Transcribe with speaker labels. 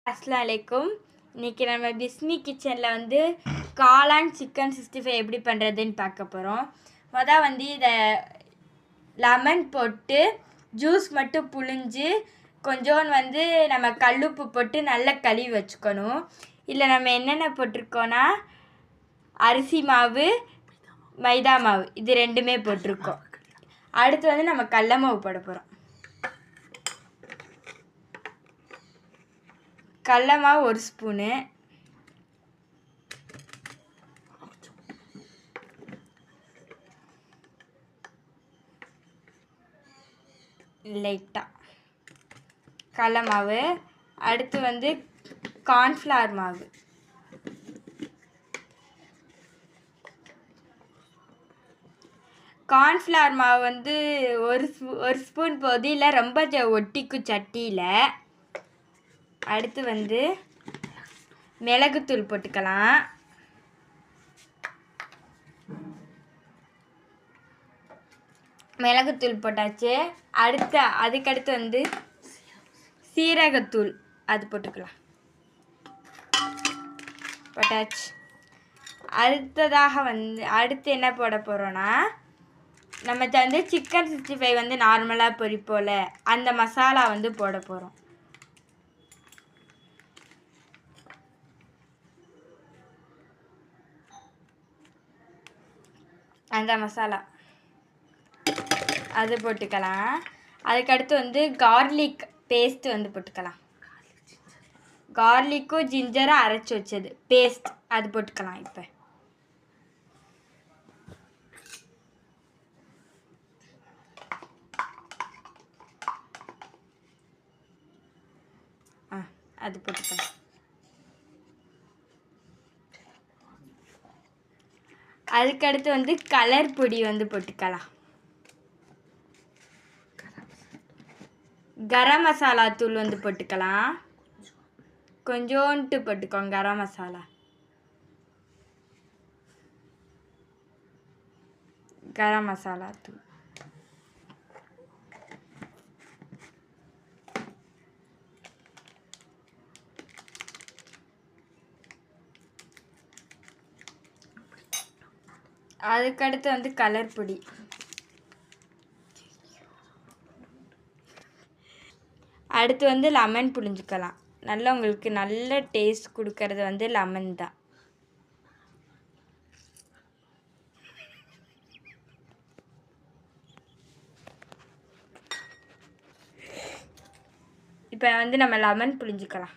Speaker 1: அஸ்ஸலாமு அலைக்கும். இன்னைக்கு நம்ம பிஸ்மி கிச்சனில் வந்து காளான் சிக்கன் 65 எப்படி பண்ணுறதுன்னு பார்க்க போகிறோம். வந்து இதை லெமன் போட்டு ஜூஸ் மட்டும் புழிஞ்சு கொஞ்சோண்டு வந்து நம்ம கல்லுப்பு போட்டு நல்லா கழுவி வச்சுக்கணும். இல்லை நம்ம என்னென்ன போட்டிருக்கோன்னா அரிசி மாவு, மைதா மாவு இது ரெண்டுமே போட்டிருக்கோம். அடுத்து வந்து நம்ம கடல மாவு போட போகிறோம். கடல மாவு 1 ஸ்பூனு, லைட்டாக கடல மாவு. அடுத்து வந்து கார்ன்ஃப்ளவர் மாவு, கார்ன்ஃப்ளவர் மாவு வந்து ஒரு ஸ்பூன் போது, இல்லை ரொம்ப ஒட்டிக்கும் சட்டியில். அடுத்து வந்து மிளகுத்தூள் போட்டுக்கலாம். மிளகுத்தூள் போட்டாச்சு. அதுக்கடுத்து வந்து சீரகத்தூள் அது போட்டுக்கலாம். போட்டாச்சு. அடுத்ததாக வந்து அடுத்து என்ன போட போகிறோன்னா, நம்ம வந்து சிக்கன் 65 வந்து நார்மலாக பொரிப்போல் அந்த மசாலா வந்து போட போகிறோம். அந்த மசாலா அது போட்டுக்கலாம். அதுக்கடுத்து வந்து கார்லிக் பேஸ்ட் வந்து போட்டுக்கலாம். கார்லிக்கும் ஜிஞ்சரும் அரைச்சி வச்சது பேஸ்ட் அது போட்டுக்கலாம். இப்போ அது போட்டுக்கலாம். அதுக்கடுத்து வந்து கலர் பொடி வந்து போட்டுக்கலாம். கரம் மசாலா தூள் வந்து போட்டுக்கலாம். கொஞ்சோண்டு போட்டுக்கோங்க கரம் மசாலா. கரம் மசாலா தூள் அதுக்கடுத்து வந்து கலர் பொடி. அடுத்து வந்து லெமன் புழிஞ்சிக்கலாம். நல்லா உங்களுக்கு நல்ல டேஸ்ட் கொடுக்கறது வந்து லெமன் தான். இப்போ வந்து நம்ம லெமன் புழிஞ்சிக்கலாம்.